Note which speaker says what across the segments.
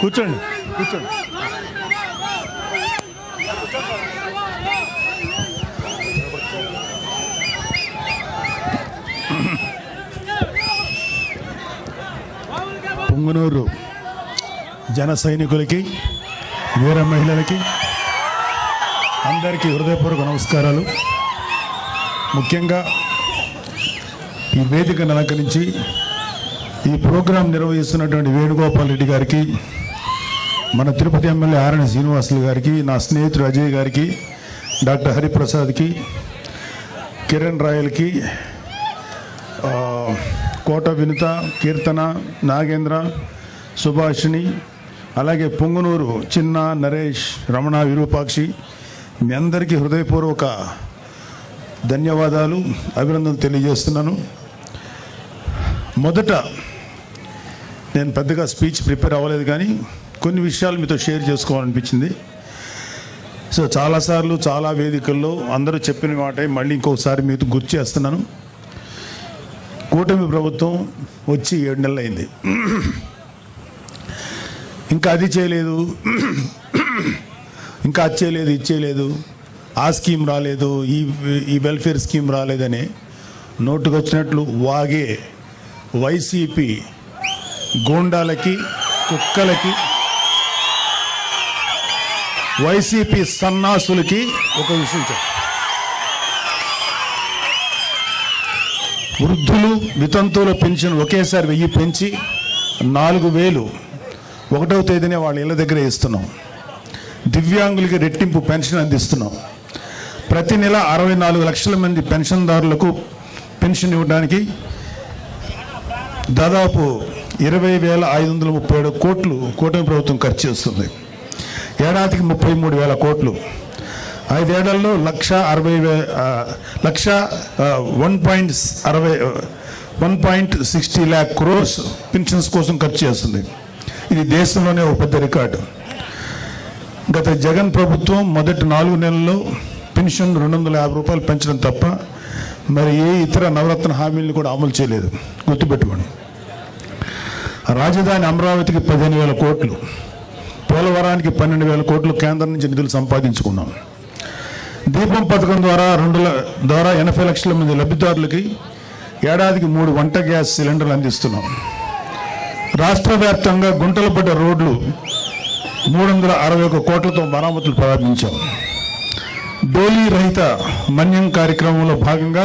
Speaker 1: కూర్చోండి కూర్చోండి. పొంగనూరు జన సైనికులకి, వీర మహిళలకి అందరికీ హృదయపూర్వక నమస్కారాలు. ముఖ్యంగా ఈ వేదికను అలంకరించి ఈ ప్రోగ్రాం నిర్వహిస్తున్నటువంటి వేణుగోపాల్ రెడ్డి గారికి, మన తిరుపతి ఎమ్మెల్యే ఆరణి శ్రీనివాసులు గారికి, నా స్నేహితుడు అజయ్ గారికి, డాక్టర్ హరిప్రసాద్కి, కిరణ్ రాయల్కి, కోట వినుత, కీర్తన, నాగేంద్ర, సుభాషిణి, అలాగే పొంగునూరు చిన్న, నరేష్, రమణ, విరూపాక్షి, మీ అందరికీ హృదయపూర్వక ధన్యవాదాలు, అభినందనలు తెలియజేస్తున్నాను. మొదట నేను పెద్దగా స్పీచ్ ప్రిపేర్ అవ్వలేదు, కానీ కొన్ని విషయాలు మీతో షేర్ చేసుకోవాలనిపించింది. సో చాలాసార్లు చాలా వేదికల్లో అందరూ చెప్పిన మాట మళ్ళీ ఇంకొకసారి మీతో గుర్తు చేస్తున్నాను. కూటమి ప్రభుత్వం వచ్చి 7 నెలలు అయింది. ఇంకా అది చేయలేదు, ఇంకా అది చేయలేదు, ఇది చేయలేదు, ఆ స్కీమ్ రాలేదు, ఈ వెల్ఫేర్ స్కీమ్ రాలేదని నోటుకు వచ్చినట్లు వాగే వైసీపీ గూండాలకి, కుక్కలకి, వైసీపీ సన్నాసులకి ఒక విషయం చెప్పు. వృద్ధులు, వితంతువుల పెన్షన్ ఒకేసారి 1000 పెంచి 4000 1వ తేదీనే వాళ్ళ ఇళ్ళ దగ్గర ఇస్తున్నాం. దివ్యాంగులకి రెట్టింపు పెన్షన్ అందిస్తున్నాం. ప్రతి నెల 64 లక్షల మంది పెన్షన్దారులకు పెన్షన్ ఇవ్వడానికి దాదాపు 20,537 కోట్లు కూటమి ప్రభుత్వం ఖర్చు చేస్తుంది. ఏడాదికి 33,000 కోట్లు. 5 ఏళ్లలో 1.60 lakh crores పెన్షన్స్ కోసం ఖర్చు చేస్తుంది. ఇది దేశంలోనే ఒక పెద్ద రికార్డు. గత జగన్ ప్రభుత్వం మొదటి 4 నెలల్లో పెన్షన్ 250 రూపాయలు పెంచడం తప్ప మరి ఏ ఇతర నవరత్న హామీలను కూడా అమలు చేయలేదు. గుర్తుపెట్టుకోండి. రాజధాని అమరావతికి 15,000 కోట్లు, పోలవరానికి 12,000 కోట్లు కేంద్రం నుంచి నిధులు సంపాదించుకున్నాం. దీపం పథకం ద్వారా 80 లక్షల మంది లబ్ధిదారులకి ఏడాదికి 3 వంట గ్యాస్ సిలిండర్లు అందిస్తున్నాం. రాష్ట్ర వ్యాప్తంగా గుంటలు పడ్డ రోడ్లు 361 కోట్లతో మరామతులు ప్రారంభించాం. డోలీ రహిత మన్యం కార్యక్రమంలో భాగంగా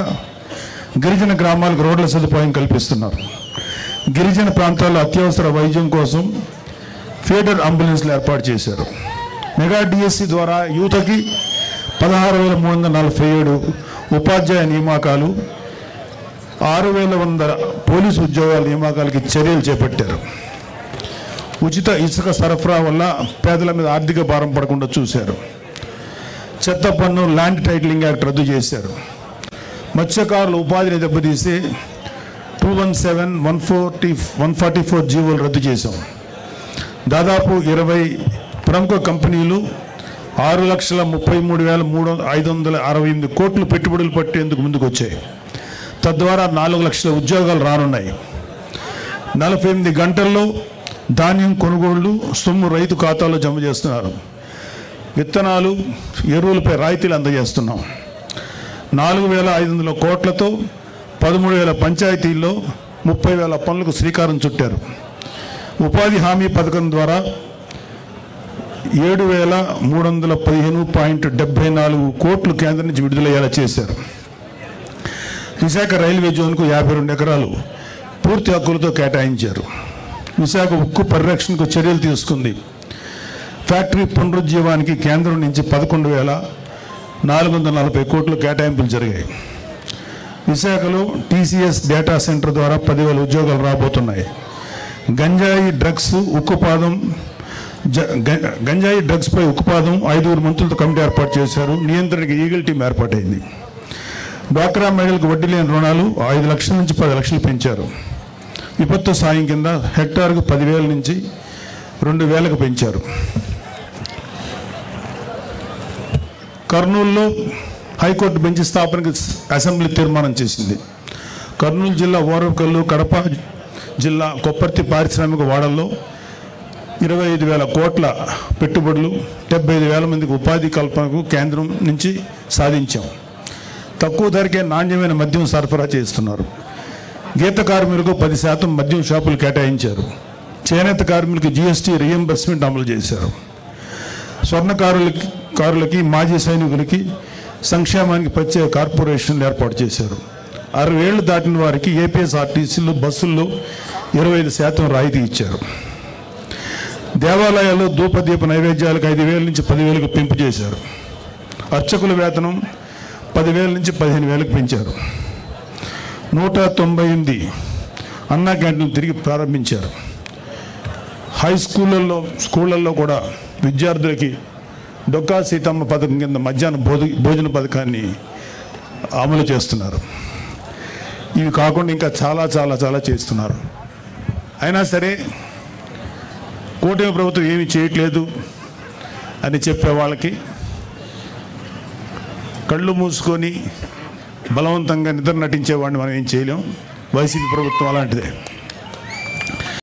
Speaker 1: గిరిజన గ్రామాలకు రోడ్ల సదుపాయం కల్పిస్తున్నారు. గిరిజన ప్రాంతాల్లో అత్యవసర వైద్యం కోసం ఫీడర్ అంబులెన్స్లు ఏర్పాటు చేశారు. మెగా డిఎస్సి ద్వారా యువతకి 16,347 ఉపాధ్యాయ నియామకాలు, 6,100 పోలీసు ఉద్యోగాల నియామకాలకి చర్యలు చేపట్టారు. ఉచిత ఇసుక సరఫరా వల్ల పేదల మీద ఆర్థిక భారం పడకుండా చూశారు. చెత్త పన్ను, ల్యాండ్ టైటిలింగ్ యాక్ట్ రద్దు చేశారు. మత్స్యకారుల ఉపాధిని దెబ్బతీసి 217, 144 జీవోలు రద్దు చేశాం. దాదాపు 20 ప్రముఖ కంపెనీలు 6,33,568 కోట్లు పెట్టుబడులు పట్టేందుకు ముందుకు వచ్చాయి. తద్వారా 4 లక్షల ఉద్యోగాలు రానున్నాయి. 48 గంటల్లో ధాన్యం కొనుగోళ్లు సొమ్ము రైతు ఖాతాలో జమ చేస్తున్నారు. విత్తనాలు, ఎరువులపై రాయితీలు అందజేస్తున్నాం. 4,500 కోట్లతో 13,000 పంచాయతీల్లో 30,000 పనులకు శ్రీకారం చుట్టారు. ఉపాధి హామీ పథకం ద్వారా 7,315.74 కోట్లు కేంద్రం నుంచి విడుదలయ్యేలా చేశారు. విశాఖ రైల్వే జోన్కు 52 ఎకరాలు పూర్తి హక్కులతో కేటాయించారు. విశాఖ ఉక్కు పరిరక్షణకు చర్యలు తీసుకుంది. ఫ్యాక్టరీ పునరుజ్జీవానికి కేంద్రం నుంచి 11,440 కోట్లు కేటాయింపులు జరిగాయి. విశాఖలో టీసీఎస్ డేటా సెంటర్ ద్వారా 10,000 ఉద్యోగాలు రాబోతున్నాయి. గంజాయి డ్రగ్స్పై ఉక్కుపాదం 5 మంత్రులతో కమిటీ ఏర్పాటు చేశారు. నియంత్రణకి ఈగల్ టీం ఏర్పాటైంది. డ్వాక్రా మహిళలకు వడ్డీ లేని రుణాలు 5 లక్షల నుంచి 10 లక్షలు పెంచారు. విపత్తు సాయం కింద హెక్టార్కు 10,000 నుంచి 2,000కు పెంచారు. కర్నూలులో హైకోర్టు బెంచ్ స్థాపనకు అసెంబ్లీ తీర్మానం చేసింది. కర్నూలు జిల్లా ఓరవకల్లు, కడప జిల్లా కొప్పర్తి పారిశ్రామిక వాడల్లో 25,000 కోట్ల పెట్టుబడులు, 75,000 మందికి ఉపాధి కల్పనకు కేంద్రం నుంచి సాధించాం. తక్కువ ధరకే నాణ్యమైన మద్యం సరఫరా చేస్తున్నారు. గీత కార్మికులకు 10% మద్యం షాపులు కేటాయించారు. చేనేత కార్మికులకు జీఎస్టీ రీఎంబర్స్మెంట్ అమలు చేశారు. స్వర్ణకారులకి మాజీ సైనికులకి సంక్షేమానికి ప్రత్యేక కార్పొరేషన్లు ఏర్పాటు చేశారు. 60 ఏళ్లు దాటిన వారికి ఏపీఎస్ఆర్టీసీలు బస్సుల్లో 25% రాయితీ ఇచ్చారు. దేవాలయాల్లో ధూపదీప నైవేద్యాలకు 5,000 నుంచి 10,000కు పెంపు చేశారు. అర్చకుల వేతనం 10,000 నుంచి 15,000కు పెంచారు. 198 అన్నా క్యాంటీన్లు తిరిగి ప్రారంభించారు. హై స్కూళ్ళల్లో కూడా విద్యార్థులకి డొక్కా సీతమ్మ పథకం కింద మధ్యాహ్న భోజన పథకాన్ని అమలు చేస్తున్నారు. ఇవి కాకుండా ఇంకా చాలా చాలా చాలా చేస్తున్నారు. అయినా సరే కూటమి ప్రభుత్వం ఏమీ చేయట్లేదు అని చెప్పే వాళ్ళకి కళ్ళు మూసుకొని బలవంతంగా నిద్ర నటించేవాడిని మనం ఏం చేయలేం. వైసీపీ ప్రభుత్వం అలాంటిదే.